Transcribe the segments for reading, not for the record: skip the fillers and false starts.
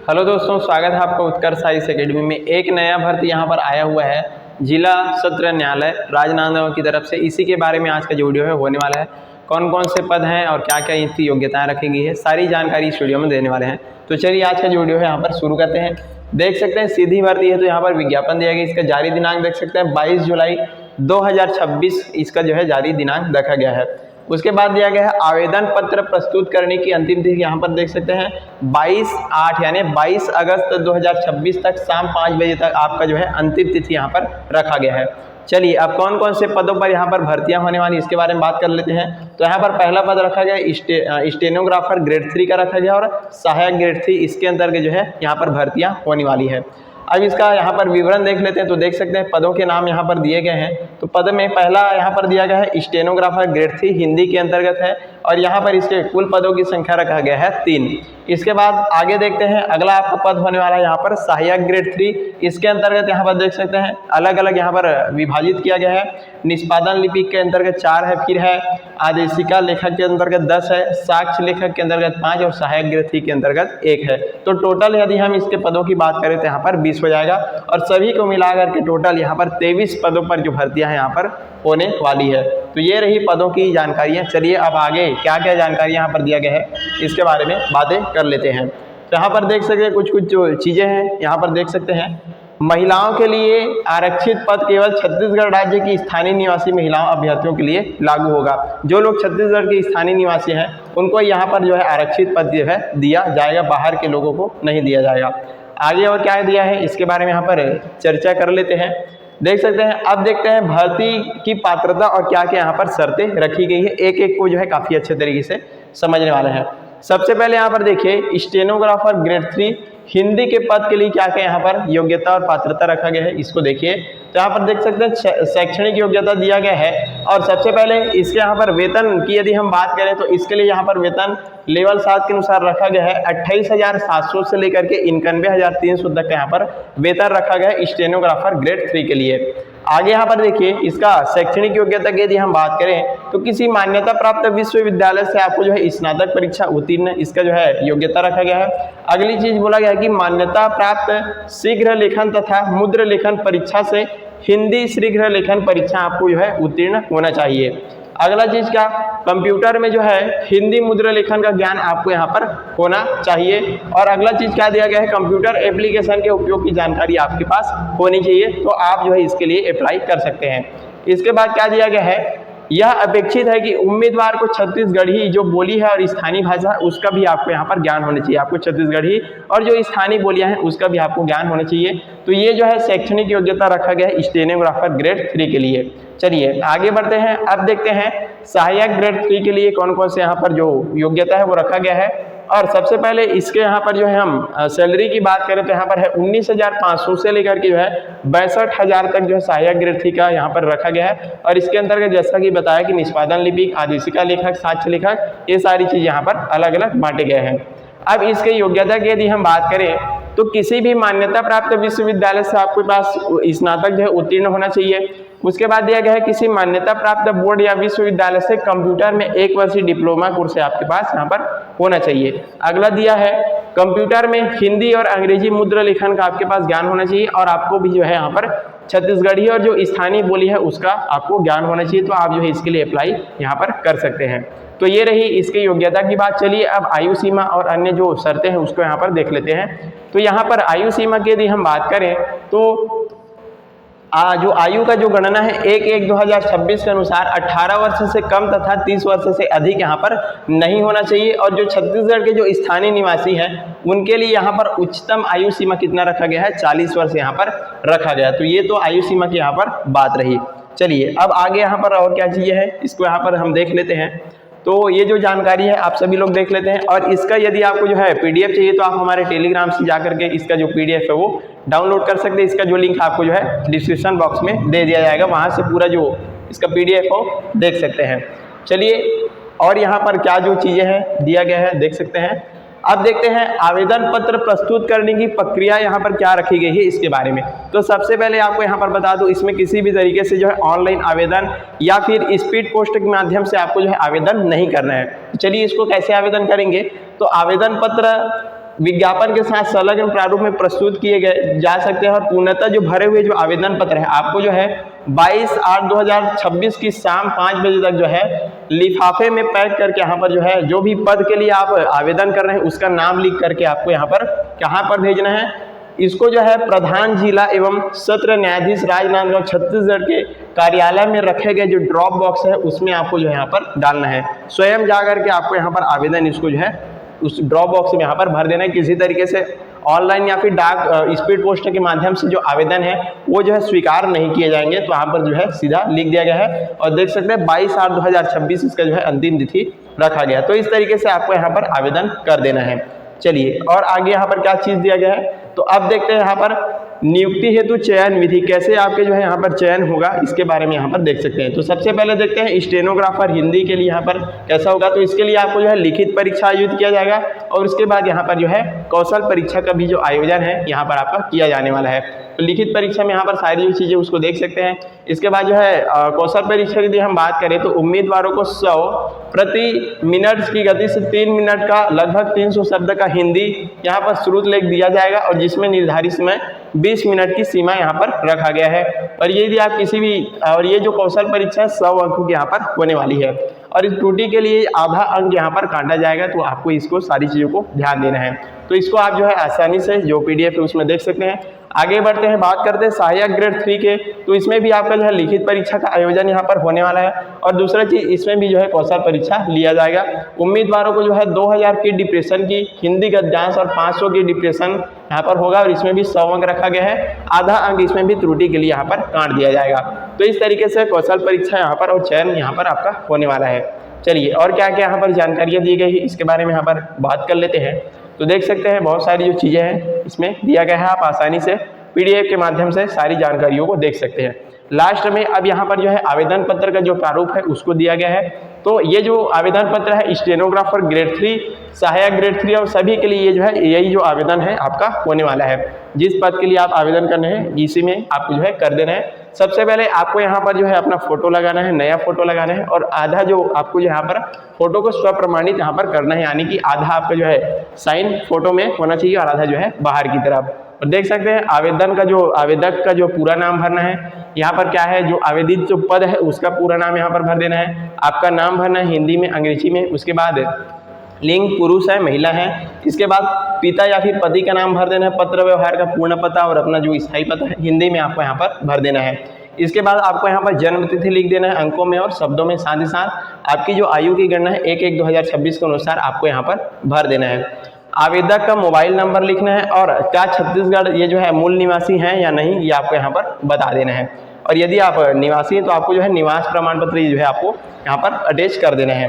Hello दोस्तों, स्वागत है आपका उत्कर्ष साइंस एकेडमी में। एक नया भर्ती यहाँ पर आया हुआ है जिला सत्र न्यायालय राजनांदगांव की तरफ से। इसी के बारे में आज का जो वीडियो है होने वाला है। कौन कौन से पद हैं और क्या क्या इसकी योग्यताएं रखी गई है, सारी जानकारी इस वीडियो में देने वाले हैं। तो चलिए आज का जो वीडियो है यहाँ पर शुरू करते हैं। देख सकते हैं सीधी भर्ती है, तो यहाँ पर विज्ञापन दिया गया। इसका जारी दिनांक देख सकते हैं 22 जुलाई 2026 इसका जो है जारी दिनांक रखा गया है। उसके बाद दिया गया है आवेदन पत्र प्रस्तुत करने की अंतिम तिथि, यहाँ पर देख सकते हैं 22/8 यानी 22 अगस्त 2026 तक शाम 5 बजे तक आपका जो है अंतिम तिथि यहाँ पर रखा गया है। चलिए अब कौन कौन से पदों पर यहाँ पर भर्तियां होने वाली इसके बारे में बात कर लेते हैं। तो यहाँ पर पहला पद रखा गया स्टेनोग्राफर ग्रेड 3 का रखा गया और सहायक ग्रेड 3 इसके अंतर्गत जो है यहाँ पर भर्तियां होने वाली है। अब इसका यहाँ पर विवरण देख लेते हैं। तो देख सकते हैं पदों के नाम यहाँ पर दिए गए हैं। तो पद में पहला यहाँ पर दिया गया है स्टेनोग्राफर ग्रेड 3 हिंदी के अंतर्गत है और यहाँ पर इसके कुल पदों की संख्या रखा गया है 3। इसके बाद आगे देखते हैं अगला आपका पद होने वाला है यहाँ पर सहायक ग्रेड 3। इसके अंतर्गत यहाँ पर देख सकते हैं अलग अलग यहाँ पर विभाजित किया गया है। निष्पादन लिपिक के अंतर्गत 4 है, फिर है आदेशिका लेखक के अंतर्गत 10 है, साक्ष्य लेखक के अंतर्गत 5 और सहायक ग्रेड 3 के अंतर्गत 1 है। तो टोटल यदि हम इसके पदों की बात करें तो यहाँ पर 20 हो जाएगा और सभी को मिलाकर के टोटल यहाँ पर 23 पदों पर जो भर्तियां यहाँ पर होने वाली है। तो ये रही पदों की जानकारियां। चलिए अब आगे क्या क्या जानकारी यहाँ पर दिया गया है इसके बारे में बातें कर लेते हैं। तो यहाँ पर देख सकते हैं कुछ जो चीज़ें हैं यहाँ पर देख सकते हैं। महिलाओं के लिए आरक्षित पद केवल छत्तीसगढ़ राज्य की स्थानीय निवासी महिलाओं अभ्यर्थियों के लिए लागू होगा। जो लोग छत्तीसगढ़ के स्थानीय निवासी हैं उनको यहाँ पर जो है आरक्षित पद जो है दिया जाएगा, बाहर के लोगों को नहीं दिया जाएगा। आगे और क्या दिया है इसके बारे में यहाँ पर चर्चा कर लेते हैं। देख सकते हैं अब देखते हैं भर्ती की पात्रता और क्या क्या यहाँ पर शर्तें रखी गई है। एक एक को जो है काफ़ी अच्छे तरीके से समझने वाले हैं। सबसे पहले यहाँ पर देखिए स्टेनोग्राफर ग्रेड 3 हिंदी के पद के लिए क्या क्या यहाँ पर योग्यता और पात्रता रखा गया है इसको देखिए। तो यहाँ पर देख सकते हैं शैक्षणिक योग्यता दिया गया है और सबसे पहले इसके यहाँ पर वेतन की यदि हम बात करें तो इसके लिए यहाँ पर वेतन लेवल 7 के अनुसार रखा गया है। 28,700 से लेकर के 91,300 तक का यहाँ पर वेतन रखा गया है स्टेनोग्राफर ग्रेड 3 के लिए। आगे यहाँ पर देखिए इसका शैक्षणिक योग्यता की यदि हम बात करें तो किसी मान्यता प्राप्त विश्वविद्यालय से आपको जो है स्नातक परीक्षा उत्तीर्ण इसका जो है योग्यता रखा गया है। अगली चीज बोला गया है कि मान्यता प्राप्त शीघ्र लेखन तथा मुद्र लेखन परीक्षा से हिंदी शीघ्र लेखन परीक्षा आपको जो है उत्तीर्ण होना चाहिए। अगला चीज क्या, कंप्यूटर में जो है हिंदी मुद्रा लेखन का ज्ञान आपको यहाँ पर होना चाहिए। और अगला चीज क्या दिया गया है, कंप्यूटर एप्लीकेशन के उपयोग की जानकारी आपके पास होनी चाहिए, तो आप जो है इसके लिए अप्लाई कर सकते हैं। इसके बाद क्या दिया गया है, यह अपेक्षित है कि उम्मीदवार को छत्तीसगढ़ी जो बोली है और स्थानीय भाषा उसका भी आपको यहाँ पर ज्ञान होना चाहिए। आपको छत्तीसगढ़ी और जो स्थानीय बोलियां हैं उसका भी आपको ज्ञान होना चाहिए। तो ये जो है शैक्षणिक योग्यता रखा गया है स्टेनोग्राफर ग्रेड 3 के लिए। चलिए आगे बढ़ते हैं। अब देखते हैं सहायक ग्रेड 3 के लिए कौन कौन से यहाँ पर जो योग्यता है वो रखा गया है। और सबसे पहले इसके यहाँ पर जो है हम सैलरी की बात करें तो यहाँ पर है 19,500 से लेकर के जो है 62,000 तक जो है सहायक ग्रेड 3 का यहाँ पर रखा गया है। और इसके अंतर्गत जैसा कि बताया कि निष्पादन लिपिक, आदेशिका लेखक, साक्ष्य लेखक, ये सारी चीज़ यहाँ पर अलग अलग बांटे गए हैं। अब इसके योग्यता की यदि हम बात करें तो किसी भी मान्यता प्राप्त विश्वविद्यालय से आपके पास स्नातक जो है उत्तीर्ण होना चाहिए। उसके बाद दिया गया है किसी मान्यता प्राप्त बोर्ड या विश्वविद्यालय से कंप्यूटर में 1 वर्षीय डिप्लोमा कोर्स आपके पास यहाँ पर होना चाहिए। अगला दिया है कंप्यूटर में हिंदी और अंग्रेजी मुद्रा लेखन का आपके पास ज्ञान होना चाहिए और आपको भी जो है यहाँ पर छत्तीसगढ़ी और जो स्थानीय बोली है उसका आपको ज्ञान होना चाहिए। तो आप जो है इसके लिए अप्लाई यहाँ पर कर सकते हैं। तो ये रही इसकी योग्यता की बात। चलिए अब आयु सीमा और अन्य जो शर्तें हैं उसको यहाँ पर देख लेते हैं। तो यहाँ पर आयु सीमा की यदि हम बात करें तो जो आयु का जो गणना है 1/1/2026 के अनुसार 18 वर्ष से कम तथा 30 वर्ष से अधिक यहाँ पर नहीं होना चाहिए। और जो छत्तीसगढ़ के जो स्थानीय निवासी हैं उनके लिए यहाँ पर उच्चतम आयु सीमा कितना रखा गया है, 40 वर्ष यहाँ पर रखा गया। तो ये तो आयु सीमा की यहाँ पर बात रही। चलिए अब आगे यहाँ पर और क्या चीज़ें हैं इसको यहाँ पर हम देख लेते हैं। तो ये जो जानकारी है आप सभी लोग देख लेते हैं। और इसका यदि आपको जो है PDF चाहिए तो आप हमारे टेलीग्राम से जा करके इसका जो PDF है वो डाउनलोड कर सकते हैं। इसका जो लिंक आपको जो है डिस्क्रिप्शन बॉक्स में दे दिया जाएगा, वहाँ से पूरा जो इसका PDF हो देख सकते हैं। चलिए और यहाँ पर क्या जो चीज़ें हैं दिया गया है देख सकते हैं। अब देखते हैं आवेदन पत्र प्रस्तुत करने की प्रक्रिया यहाँ पर क्या रखी गई है इसके बारे में। तो सबसे पहले आपको यहाँ पर बता दूं इसमें किसी भी तरीके से जो है ऑनलाइन आवेदन या फिर स्पीड पोस्ट के माध्यम से आपको जो है आवेदन नहीं करना है। चलिए इसको कैसे आवेदन करेंगे। तो आवेदन पत्र विज्ञापन के साथ संलग्न प्रारूप में प्रस्तुत किए गए जा सकते हैं। और पूर्णतः जो भरे हुए जो आवेदन पत्र है आपको जो है 22/8/2026 की शाम 5 बजे तक जो है लिफाफे में पैक करके यहाँ पर जो है जो भी पद के लिए आप आवेदन कर रहे हैं उसका नाम लिख करके आपको यहाँ पर कहाँ पर भेजना है, इसको जो है प्रधान जिला एवं सत्र न्यायाधीश राजनांदगांव छत्तीसगढ़ के कार्यालय में रखे गए जो ड्रॉप बॉक्स है उसमें आपको जो है यहाँ पर डालना है। स्वयं जा करके आपको यहाँ पर आवेदन इसको जो है उस ड्रॉप बॉक्स में यहाँ पर भर देना है। किसी तरीके से ऑनलाइन या फिर डाक स्पीड पोस्ट के माध्यम से जो आवेदन है वो जो है स्वीकार नहीं किए जाएंगे। तो यहाँ पर जो है सीधा लिख दिया गया है और देख सकते हैं 22/8/2026 इसका जो है अंतिम तिथि रखा गया। तो इस तरीके से आपको यहाँ पर आवेदन कर देना है। चलिए और आगे यहाँ पर क्या चीज़ दिया गया है, तो अब देखते हैं यहाँ पर नियुक्ति हेतु चयन विधि कैसे आपके जो है यहाँ पर चयन होगा, इसके बारे में यहाँ पर देख सकते हैं। तो सबसे पहले देखते हैं स्टेनोग्राफर हिंदी के लिए यहाँ पर कैसा होगा। तो इसके लिए आपको जो है लिखित परीक्षा आयोजित किया जाएगा और उसके बाद यहाँ पर जो है कौशल परीक्षा का भी जो आयोजन है यहाँ पर आपका किया जाने वाला है। तो लिखित परीक्षा में यहाँ पर सारी जो चीज़ें उसको देख सकते हैं। इसके बाद जो है कौशल परीक्षा की यदि हम बात करें तो उम्मीदवारों को 100 प्रति मिनट की गति से 3 मिनट का लगभग 300 शब्द का हिंदी यहाँ पर श्रुत लेख दिया जाएगा और जिसमें निर्धारित समय 20 मिनट की सीमा यहाँ पर रखा गया है। और ये यदि आप किसी भी और ये जो कौशल परीक्षा है 100 अंकों की यहाँ पर होने वाली है और इस त्रुटि के लिए आधा अंक यहाँ पर काटा जाएगा। तो आपको इसको सारी चीज़ों को ध्यान देना है। तो इसको आप जो है आसानी से जो PDF है उसमें देख सकते हैं। आगे बढ़ते हैं, बात करते हैं सहायक ग्रेड 3 के। तो इसमें भी आपका जो है लिखित परीक्षा का आयोजन यहाँ पर होने वाला है और दूसरा चीज़ इसमें भी जो है कौशल परीक्षा लिया जाएगा। उम्मीदवारों को जो है 2000 की डिप्रेशन की हिंदी गद्यांश और 500 की डिप्रेशन यहाँ पर होगा और इसमें भी 100 अंक रखा गया है। आधा अंक इसमें भी त्रुटि के लिए यहाँ पर काट दिया जाएगा। तो इस तरीके से कौशल परीक्षा यहाँ पर और चयन यहाँ पर आपका होने वाला है। चलिए और क्या क्या यहाँ पर जानकारियाँ दी गई है इसके बारे में यहाँ पर बात कर लेते हैं। तो देख सकते हैं बहुत सारी जो चीज़ें हैं इसमें दिया गया है, आप आसानी से PDF के माध्यम से सारी जानकारियों को देख सकते हैं। लास्ट में अब यहाँ पर जो है आवेदन पत्र का जो प्रारूप है उसको दिया गया है। तो ये जो आवेदन पत्र है स्टेनोग्राफर ग्रेड 3, सहायक ग्रेड 3 और सभी के लिए ये जो है यही जो आवेदन है आपका होने वाला है। जिस पद के लिए आप आवेदन करने हैं इसी में आपको जो है कर देना है। सबसे पहले आपको यहाँ पर जो है अपना फोटो लगाना है, नया फोटो लगाना है और आधा जो आपको यहाँ पर फोटो को स्वप्रमाणित यहाँ पर करना है, यानी कि आधा आपका जो है साइन फोटो में होना चाहिए और आधा जो है बाहर की तरफ। और देख सकते हैं आवेदक का जो पूरा नाम भरना है। यहाँ पर क्या है, जो आवेदित जो पद है उसका पूरा नाम यहाँ पर भर देना है। आपका नाम भरना है हिंदी में, अंग्रेजी में। उसके बाद लिंग पुरुष है महिला है। इसके बाद पिता या फिर पति का नाम भर देना है, पत्र व्यवहार का पूर्ण पता और अपना जो स्थायी पता है हिंदी में आपको यहाँ पर भर देना है। इसके बाद आपको यहाँ पर जन्म तिथि लिख देना है अंकों में और शब्दों में। साथ ही साथ आपकी जो आयु की गणना है 1/1/2026 के अनुसार आपको यहाँ पर भर देना है। आवेदक का मोबाइल नंबर लिखना है और क्या छत्तीसगढ़ ये जो है मूल निवासी हैं या नहीं ये आपको यहाँ पर बता देना है। और यदि आप निवासी हैं तो आपको जो है निवास प्रमाण पत्र ये जो है आपको यहाँ पर अटैच कर देना है।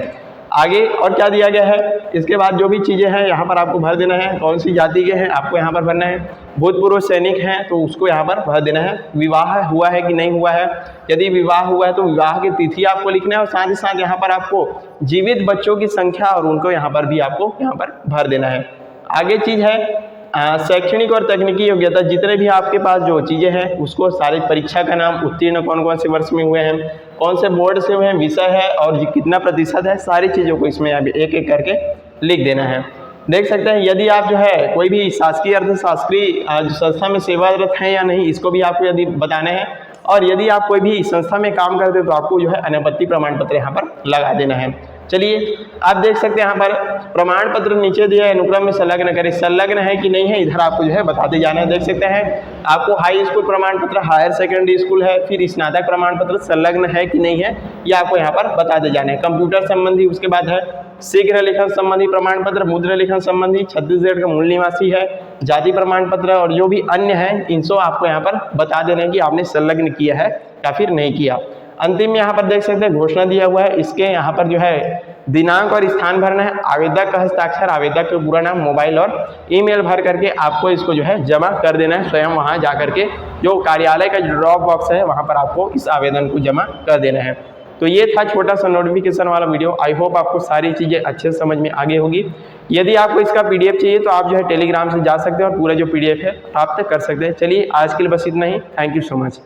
आगे और क्या दिया गया है, इसके बाद जो भी चीज़ें हैं यहाँ पर आपको भर देना है। कौन सी जाति के हैं आपको यहाँ पर भरना है। भूतपूर्व सैनिक हैं तो उसको यहाँ पर भर देना है। विवाह हुआ है कि नहीं हुआ है, यदि विवाह हुआ है तो विवाह की तिथि आपको लिखना है और साथ ही साथ यहाँ पर आपको जीवित बच्चों की संख्या और उनको यहाँ पर भी आपको यहाँ पर भर देना है। आगे चीज़ है शैक्षणिक और तकनीकी योग्यता, जितने भी आपके पास जो चीज़ें हैं उसको सारी परीक्षा का नाम, उत्तीर्ण कौन कौन से वर्ष में हुए हैं, कौन से बोर्ड से हुए हैं, विषय है और कितना प्रतिशत है, सारी चीज़ों को इसमें अभी एक एक करके लिख देना है। देख सकते हैं यदि आप जो है कोई भी शासकीय अर्धशासकीय संस्था में सेवारत हैं या नहीं इसको भी आपको यदि बताना है। और यदि आप कोई भी संस्था में काम करते हैं तो आपको जो है अनापत्ति प्रमाण पत्र यहाँ पर लगा देना है। चलिए आप देख सकते हैं यहाँ पर प्रमाण पत्र नीचे दिया है, अनुक्रम में संलग्न करें। संलग्न है कि नहीं है इधर आपको जो है बताते जाना है। देख सकते हैं आपको हाई स्कूल प्रमाण पत्र, हायर सेकेंडरी स्कूल है, फिर स्नातक प्रमाण पत्र संलग्न है कि नहीं है ये आपको यहाँ पर बताते जाना है। कंप्यूटर संबंधी, उसके बाद है शीघ्र लेखन संबंधी प्रमाण पत्र, मुद्रा लेखन संबंधी, छत्तीसगढ़ का मूल निवासी है, जाति प्रमाण पत्र और जो भी अन्य है इनको आपको यहाँ पर बता देना है कि आपने संलग्न किया है या फिर नहीं किया। अंतिम में यहाँ पर देख सकते हैं घोषणा दिया हुआ है, इसके यहाँ पर जो है दिनांक और स्थान भरना है, आवेदक का हस्ताक्षर, आवेदक का पूरा नाम, मोबाइल और ईमेल भर करके आपको इसको जो है जमा कर देना है। स्वयं वहाँ जा करके जो कार्यालय का जो ड्रॉप बॉक्स है वहाँ पर आपको इस आवेदन को जमा कर देना है। तो ये था छोटा सा नोटिफिकेशन वाला वीडियो। आई होप आपको सारी चीज़ें अच्छे से समझ में आगे होगी। यदि आपको इसका PDF चाहिए तो आप जो है टेलीग्राम से जा सकते हैं और पूरा जो PDF है प्राप्त कर सकते हैं। चलिए आज के लिए बस इतना ही। Thank you so much.